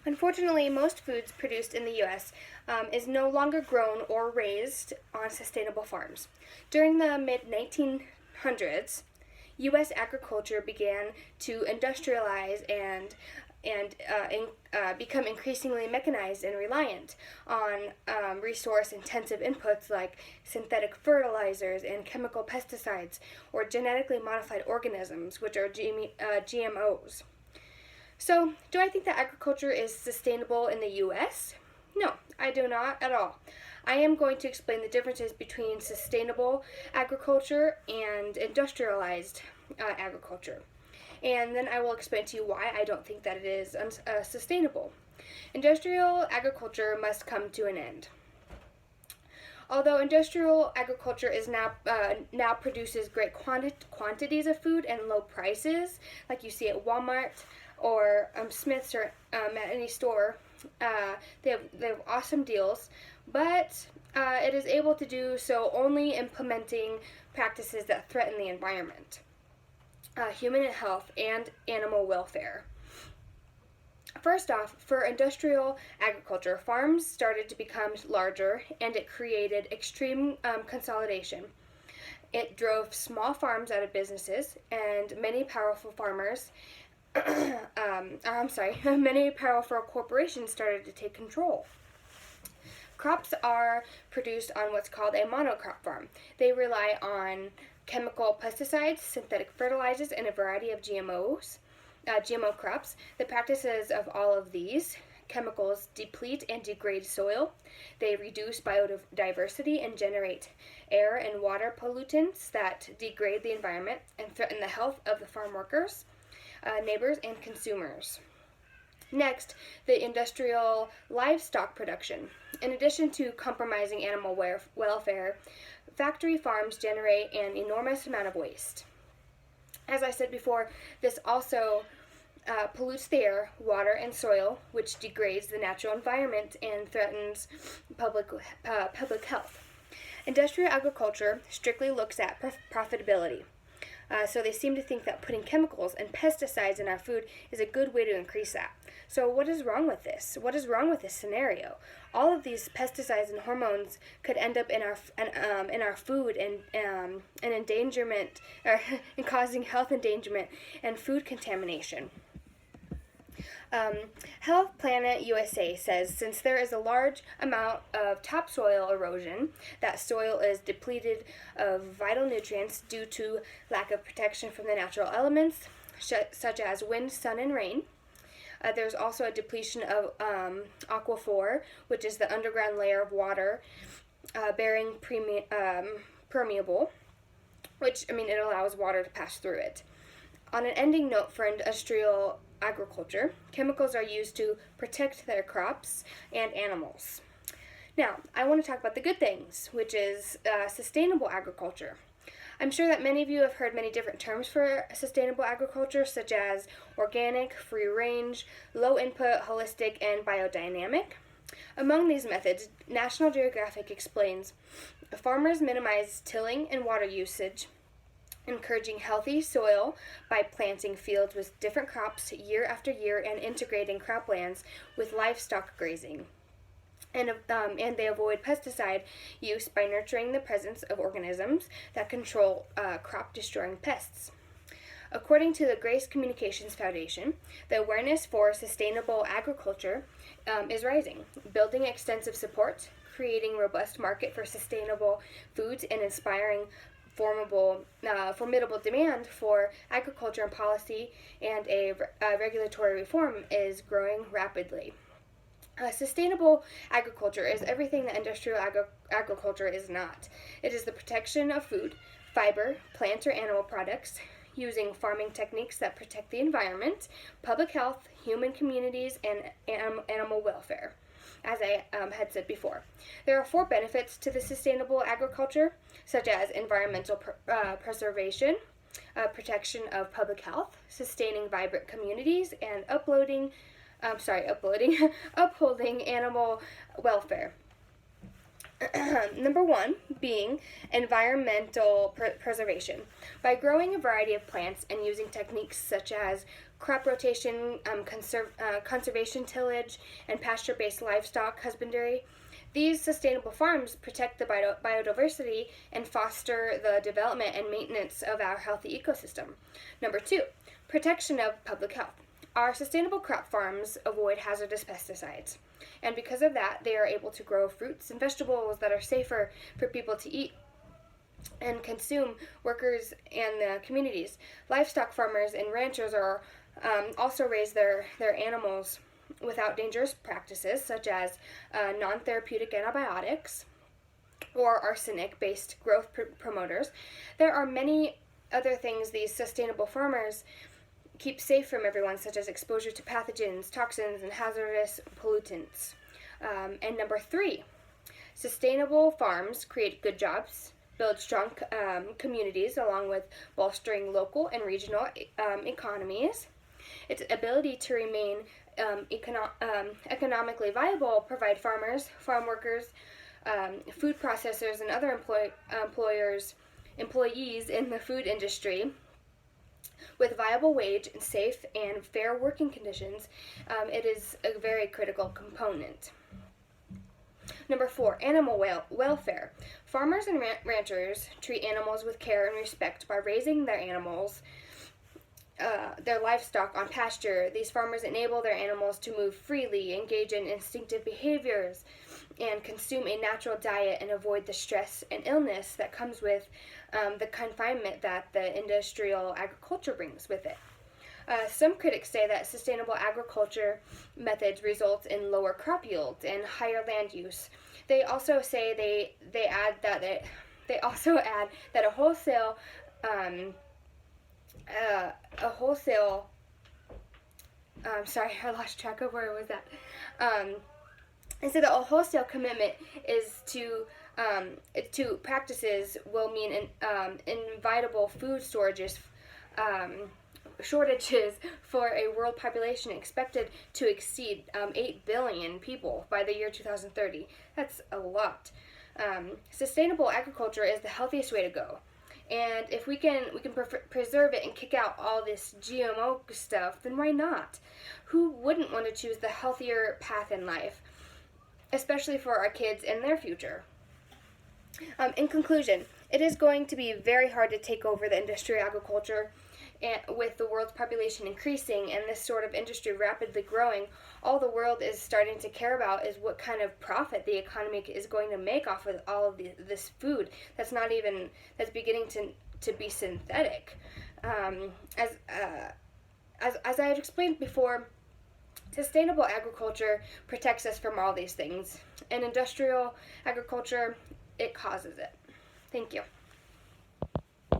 Unfortunately, most foods produced in the U.S. Is no longer grown or raised on sustainable farms. During the mid 1900s, U.S. agriculture began to industrialize and become increasingly mechanized and reliant on resource-intensive inputs like synthetic fertilizers and chemical pesticides or genetically modified organisms, which are GMOs. So, do I think that agriculture is sustainable in the U.S.? No, I do not at all. I am going to explain the differences between sustainable agriculture and industrialized agriculture. And then I will explain to you why I don't think that it is sustainable. Industrial agriculture must come to an end. Although industrial agriculture is now produces great quantities of food and low prices, like you see at Walmart or Smith's or at any store, they have awesome deals, but it is able to do so only implementing practices that threaten the environment, human health, and animal welfare. First off, for industrial agriculture, farms started to become larger and it created extreme consolidation. It drove small farms out of businesses, and many powerful farmers, many powerful corporations started to take control. Crops are produced on what's called a monocrop farm. They rely on chemical pesticides, synthetic fertilizers, and a variety of GMO crops. The practices of all of these chemicals deplete and degrade soil. They reduce biodiversity and generate air and water pollutants that degrade the environment and threaten the health of the farm workers, neighbors, and consumers. Next, the industrial livestock production. In addition to compromising animal welfare, factory farms generate an enormous amount of waste. As I said before, this also pollutes the air, water, and soil, which degrades the natural environment and threatens public health. Industrial agriculture strictly looks at profitability. So they seem to think that putting chemicals and pesticides in our food is a good way to increase that. So what is wrong with this? What is wrong with this scenario? All of these pesticides and hormones could end up in our food and endangerment or and causing health endangerment and food contamination. Health Planet USA says since there is a large amount of topsoil erosion, that soil is depleted of vital nutrients due to lack of protection from the natural elements, such as wind, sun, and rain. There's also a depletion of aquifer, which is the underground layer of water bearing permeable, which, it allows water to pass through it. On an ending note for industrial agriculture, chemicals are used to protect their crops and animals. Now, I want to talk about the good things, which is sustainable agriculture. I'm sure that many of you have heard many different terms for sustainable agriculture, such as organic, free range, low input, holistic, and biodynamic. Among these methods, National Geographic explains farmers minimize tilling and water usage, encouraging healthy soil by planting fields with different crops year after year and integrating croplands with livestock grazing. And they avoid pesticide use by nurturing the presence of organisms that control crop-destroying pests. According to the Grace Communications Foundation, the awareness for sustainable agriculture is rising, building extensive support, creating robust market for sustainable foods, and inspiring formidable demand for agriculture and policy, and a regulatory reform is growing rapidly. Sustainable agriculture is everything that industrial agriculture is not. It is the protection of food, fiber, plant or animal products, using farming techniques that protect the environment, public health, human communities, and animal welfare. As I had said before, there are 4 benefits to the sustainable agriculture, such as environmental preservation, protection of public health, sustaining vibrant communities, and upholding animal welfare. Number one being environmental preservation. By growing a variety of plants and using techniques such as crop rotation, conservation tillage, and pasture based livestock husbandry, these sustainable farms protect the biodiversity and foster the development and maintenance of our healthy ecosystem. Number two, protection of public health. Our sustainable crop farms avoid hazardous pesticides, and because of that, they are able to grow fruits and vegetables that are safer for people to eat and consume, workers and the communities. Livestock farmers and ranchers are also raise their animals without dangerous practices such as non-therapeutic antibiotics or arsenic-based growth promoters. There are many other things these sustainable farmers keep safe from everyone, such as exposure to pathogens, toxins, and hazardous pollutants. And number three, sustainable farms create good jobs, build strong communities, along with bolstering local and regional economies. Its ability to remain economically viable provide farmers, farm workers, food processors, and other employees in the food industry with viable wage and safe and fair working conditions. It is a very critical component. Number four, animal welfare. Farmers and ranchers treat animals with care and respect by raising their animals, their livestock on pasture. These farmers enable their animals to move freely, engage in instinctive behaviors, and consume a natural diet and avoid the stress and illness that comes with the confinement that the industrial agriculture brings with it. Some critics say that sustainable agriculture methods result in lower crop yields and higher land use. They also say they add that a wholesale sorry, I lost track of where was that. And so the wholesale commitment is to practices will mean inevitable food shortages for a world population expected to exceed 8 billion people by the year 2030. That's a lot. Sustainable agriculture is the healthiest way to go. And if we can preserve it and kick out all this GMO stuff, then why not? Who wouldn't want to choose the healthier path in life, especially for our kids and their future? In conclusion, it is going to be very hard to take over the industrial agriculture, and with the world's population increasing and this sort of industry rapidly growing. All the world is starting to care about is what kind of profit the economy is going to make off of all of this food that's beginning to be synthetic. As I had explained before, sustainable agriculture protects us from all these things, and industrial agriculture, it causes it. Thank you.